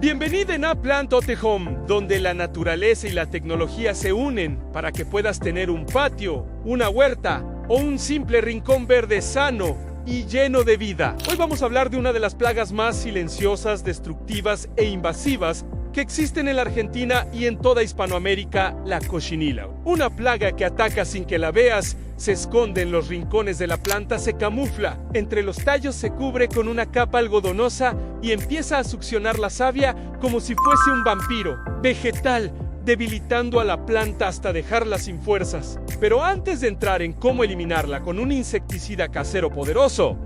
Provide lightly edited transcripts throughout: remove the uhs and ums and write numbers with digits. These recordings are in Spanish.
Bienvenida en A Plant Home, donde la naturaleza y la tecnología se unen para que puedas tener un patio, una huerta o un simple rincón verde sano y lleno de vida. Hoy vamos a hablar de una de las plagas más silenciosas, destructivas e invasivas que existen en la Argentina y en toda Hispanoamérica, la cochinilla. Una plaga que ataca sin que la veas, se esconde en los rincones de la planta, se camufla, entre los tallos se cubre con una capa algodonosa y empieza a succionar la savia como si fuese un vampiro vegetal, debilitando a la planta hasta dejarla sin fuerzas. Pero antes de entrar en cómo eliminarla con un insecticida casero poderoso,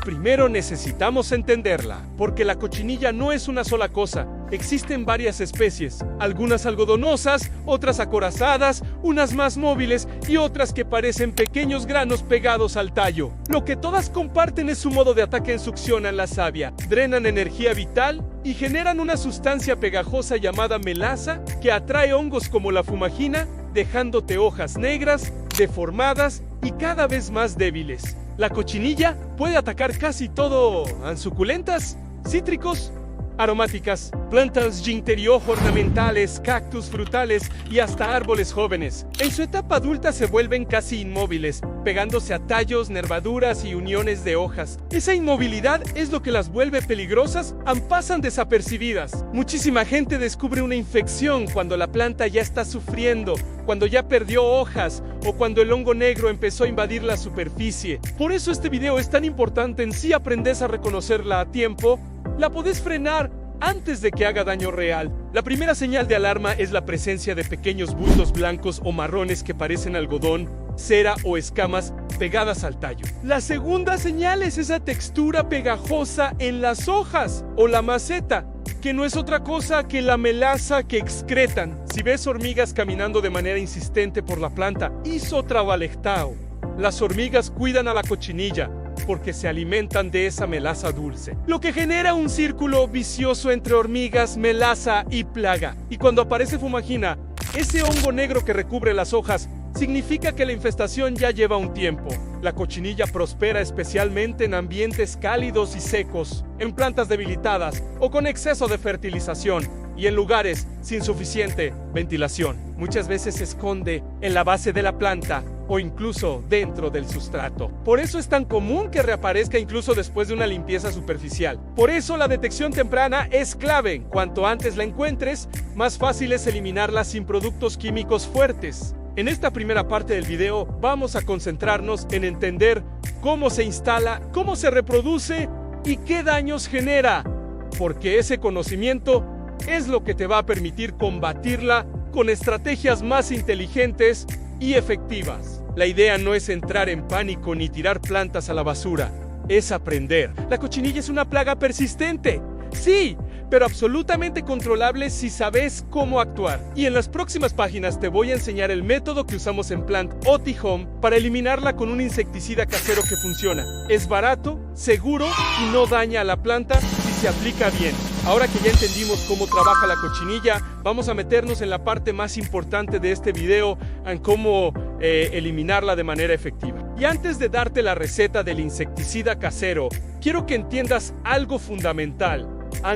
primero necesitamos entenderla, porque la cochinilla no es una sola cosa. Existen varias especies, algunas algodonosas, otras acorazadas, unas más móviles y otras que parecen pequeños granos pegados al tallo. Lo que todas comparten es su modo de ataque. Succionan la savia, drenan energía vital y generan una sustancia pegajosa llamada melaza que atrae hongos como la fumagina, dejándote hojas negras, deformadas y cada vez más débiles. La cochinilla puede atacar casi todo, suculentas, cítricos, aromáticas, plantas de interior ornamentales, cactus frutales y hasta árboles jóvenes. En su etapa adulta se vuelven casi inmóviles, pegándose a tallos, nervaduras y uniones de hojas. Esa inmovilidad es lo que las vuelve peligrosas, pasan desapercibidas. Muchísima gente descubre una infección cuando la planta ya está sufriendo, cuando ya perdió hojas o cuando el hongo negro empezó a invadir la superficie. Por eso este video es tan importante. En sí aprendes a reconocerla a tiempo, la podés frenar antes de que haga daño real. La primera señal de alarma es la presencia de pequeños bultos blancos o marrones que parecen algodón, cera o escamas pegadas al tallo. La segunda señal es esa textura pegajosa en las hojas o la maceta, que no es otra cosa que la melaza que excretan. Si ves hormigas caminando de manera insistente por la planta, isotrabalectao. Las hormigas cuidan a la cochinilla porque se alimentan de esa melaza dulce, lo que genera un círculo vicioso entre hormigas, melaza y plaga. Y cuando aparece fumagina, ese hongo negro que recubre las hojas, significa que la infestación ya lleva un tiempo. La cochinilla prospera especialmente en ambientes cálidos y secos, en plantas debilitadas o con exceso de fertilización y en lugares sin suficiente ventilación. Muchas veces se esconde en la base de la planta o incluso dentro del sustrato. Por eso es tan común que reaparezca incluso después de una limpieza superficial. Por eso la detección temprana es clave. Cuanto antes la encuentres, más fácil es eliminarla sin productos químicos fuertes. En esta primera parte del video vamos a concentrarnos en entender cómo se instala, cómo se reproduce y qué daños genera, porque ese conocimiento es lo que te va a permitir combatirla con estrategias más inteligentes y efectivas. La idea no es entrar en pánico ni tirar plantas a la basura, es aprender. La cochinilla es una plaga persistente, sí, pero absolutamente controlable si sabes cómo actuar. Y en las próximas páginas te voy a enseñar el método que usamos en Plant Home para eliminarla con un insecticida casero que funciona. Es barato, seguro y no daña a la planta si se aplica bien. Ahora que ya entendimos cómo trabaja la cochinilla, vamos a meternos en la parte más importante de este video, en cómo eliminarla de manera efectiva. Y antes de darte la receta del insecticida casero, quiero que entiendas algo fundamental.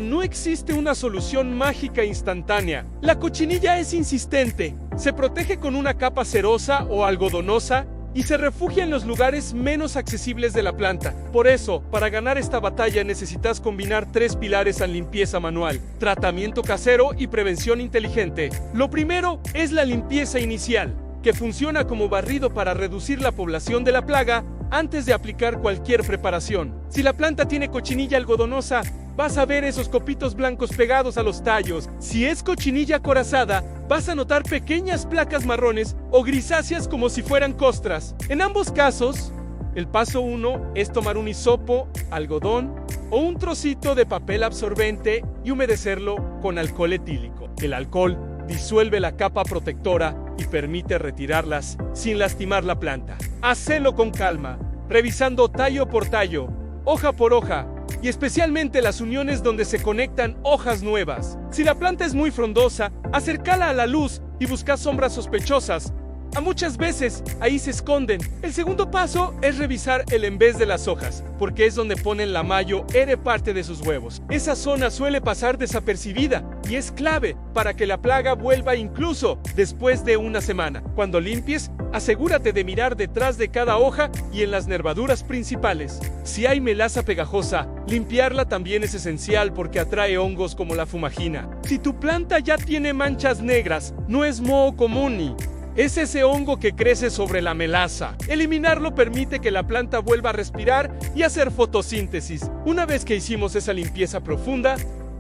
No existe una solución mágica instantánea. La cochinilla es insistente, se protege con una capa cerosa o algodonosa y se refugia en los lugares menos accesibles de la planta. Por eso, para ganar esta batalla necesitas combinar 3 pilares en limpieza manual: tratamiento casero y prevención inteligente. Lo primero es la limpieza inicial, que funciona como barrido para reducir la población de la plaga antes de aplicar cualquier preparación. Si la planta tiene cochinilla algodonosa, vas a ver esos copitos blancos pegados a los tallos. Si es cochinilla acorazada, vas a notar pequeñas placas marrones o grisáceas como si fueran costras. En ambos casos, el paso 1 es tomar un hisopo, algodón o un trocito de papel absorbente y humedecerlo con alcohol etílico. El alcohol disuelve la capa protectora y permite retirarlas sin lastimar la planta. Hacelo con calma, revisando tallo por tallo, hoja por hoja, y especialmente las uniones donde se conectan hojas nuevas. Si la planta es muy frondosa, acércala a la luz y busca sombras sospechosas, A muchas veces ahí se esconden. El segundo paso es revisar el en vez de las hojas, porque es donde ponen la mayo parte de sus huevos. Esa zona suele pasar desapercibida y es clave para que la plaga vuelva incluso después de una semana. Cuando limpies, asegúrate de mirar detrás de cada hoja y en las nervaduras principales. Si hay melaza pegajosa, limpiarla también es esencial porque atrae hongos como la fumagina. Si tu planta ya tiene manchas negras, no es moho común es ese hongo que crece sobre la melaza. Eliminarlo permite que la planta vuelva a respirar y hacer fotosíntesis. Una vez que hicimos esa limpieza profunda,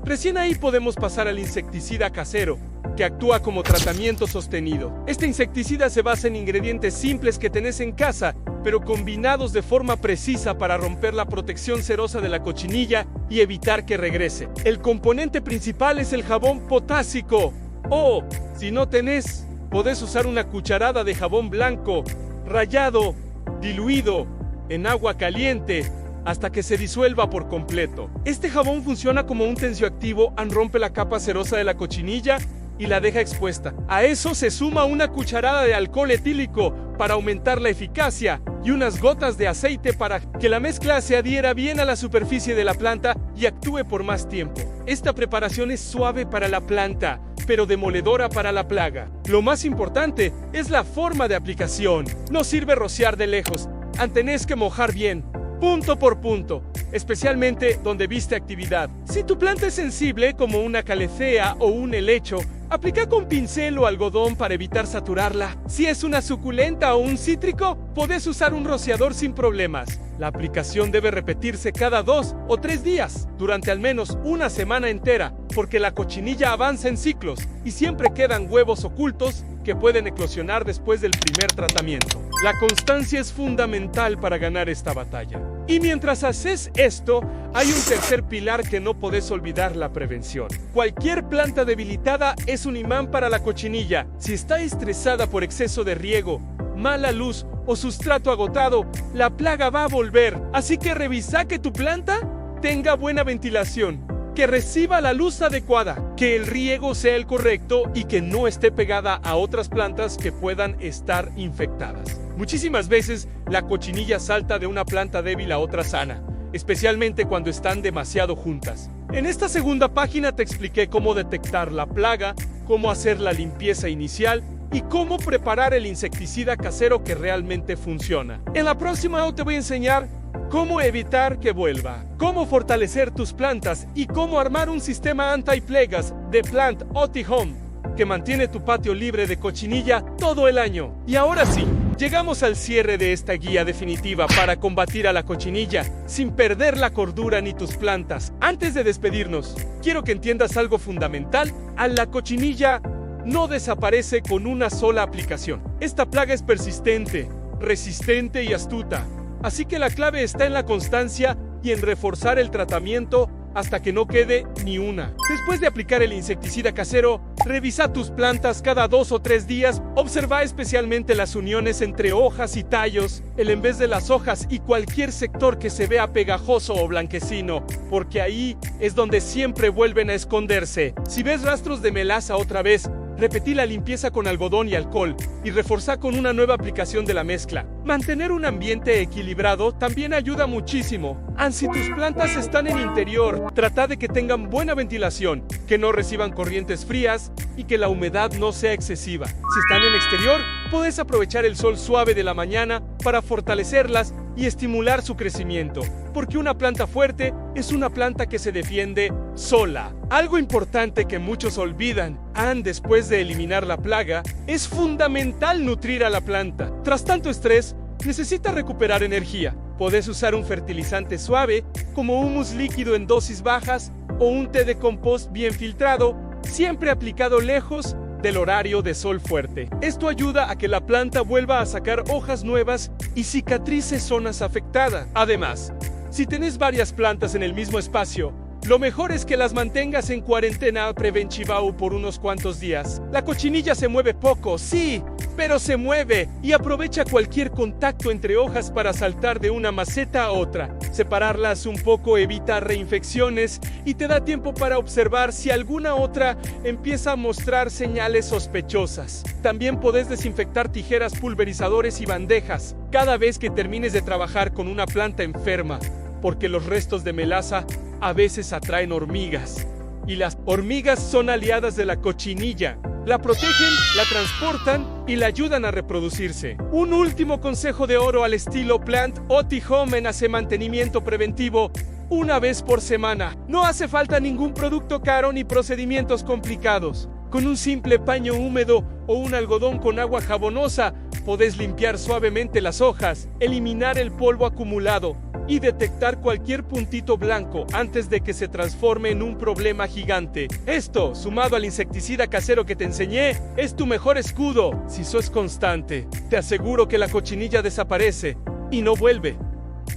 recién ahí podemos pasar al insecticida casero, que actúa como tratamiento sostenido. Este insecticida se basa en ingredientes simples que tenés en casa, pero combinados de forma precisa para romper la protección cerosa de la cochinilla y evitar que regrese. El componente principal es el jabón potásico. O, si no tenés, podés usar una cucharada de jabón blanco, rallado, diluido en agua caliente, hasta que se disuelva por completo. Este jabón funciona como un tensioactivo, rompe la capa cerosa de la cochinilla y la deja expuesta. A eso se suma una cucharada de alcohol etílico para aumentar la eficacia y unas gotas de aceite para que la mezcla se adhiera bien a la superficie de la planta y actúe por más tiempo. Esta preparación es suave para la planta, pero demoledora para la plaga. Lo más importante es la forma de aplicación. No sirve rociar de lejos, tenés que mojar bien, punto por punto, especialmente donde viste actividad. Si tu planta es sensible, como una calecea o un helecho, aplica con pincel o algodón para evitar saturarla. Si es una suculenta o un cítrico, podés usar un rociador sin problemas. La aplicación debe repetirse cada 2 o 3 días, durante al menos una semana entera, porque la cochinilla avanza en ciclos y siempre quedan huevos ocultos que pueden eclosionar después del primer tratamiento. La constancia es fundamental para ganar esta batalla. Y mientras haces esto, hay un tercer pilar que no podés olvidar: la prevención. Cualquier planta debilitada es un imán para la cochinilla. Si está estresada por exceso de riego, mala luz o sustrato agotado, la plaga va a volver. Así que revisa que tu planta tenga buena ventilación, que reciba la luz adecuada, que el riego sea el correcto y que no esté pegada a otras plantas que puedan estar infectadas. Muchísimas veces la cochinilla salta de una planta débil a otra sana, especialmente cuando están demasiado juntas. En esta segunda página te expliqué cómo detectar la plaga, cómo hacer la limpieza inicial y cómo preparar el insecticida casero que realmente funciona. En la próxima te voy a enseñar cómo evitar que vuelva, cómo fortalecer tus plantas y cómo armar un sistema anti-plagas de Plant OtiHome que mantiene tu patio libre de cochinilla todo el año. Y ahora sí, llegamos al cierre de esta guía definitiva para combatir a la cochinilla sin perder la cordura ni tus plantas. Antes de despedirnos, quiero que entiendas algo fundamental: a la cochinilla no desaparece con una sola aplicación. Esta plaga es persistente, resistente y astuta. Así que la clave está en la constancia y en reforzar el tratamiento hasta que no quede ni una. Después de aplicar el insecticida casero, revisa tus plantas cada 2 o 3 días. Observa especialmente las uniones entre hojas y tallos, el en vez de las hojas y cualquier sector que se vea pegajoso o blanquecino, porque ahí es donde siempre vuelven a esconderse. Si ves rastros de melaza otra vez, repetí la limpieza con algodón y alcohol y reforzá con una nueva aplicación de la mezcla. Mantener un ambiente equilibrado también ayuda muchísimo. Si tus plantas están en interior, trata de que tengan buena ventilación, que no reciban corrientes frías y que la humedad no sea excesiva. Si están en exterior, puedes aprovechar el sol suave de la mañana para fortalecerlas y estimular su crecimiento, porque una planta fuerte es una planta que se defiende sola. Algo importante que muchos olvidan, después de eliminar la plaga, es fundamental nutrir a la planta. Tras tanto estrés, necesita recuperar energía. Podés usar un fertilizante suave, como humus líquido en dosis bajas, o un té de compost bien filtrado, siempre aplicado lejos del horario de sol fuerte. Esto ayuda a que la planta vuelva a sacar hojas nuevas y cicatrice zonas afectadas. Además, si tenés varias plantas en el mismo espacio, lo mejor es que las mantengas en cuarentena preventiva por unos cuantos días. La cochinilla se mueve poco, sí, pero se mueve y aprovecha cualquier contacto entre hojas para saltar de una maceta a otra. Separarlas un poco evita reinfecciones y te da tiempo para observar si alguna otra empieza a mostrar señales sospechosas. También podés desinfectar tijeras, pulverizadores y bandejas cada vez que termines de trabajar con una planta enferma, porque los restos de melaza a veces atraen hormigas. Y las hormigas son aliadas de la cochinilla. La protegen, la transportan y la ayudan a reproducirse. Un último consejo de oro al estilo Plant OT Home: hace mantenimiento preventivo una vez por semana. No hace falta ningún producto caro ni procedimientos complicados. Con un simple paño húmedo o un algodón con agua jabonosa, podés limpiar suavemente las hojas, eliminar el polvo acumulado y detectar cualquier puntito blanco antes de que se transforme en un problema gigante. Esto, sumado al insecticida casero que te enseñé, es tu mejor escudo. Si sos constante, te aseguro que la cochinilla desaparece y no vuelve.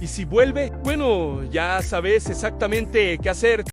Y si vuelve, bueno, ya sabes exactamente qué hacer.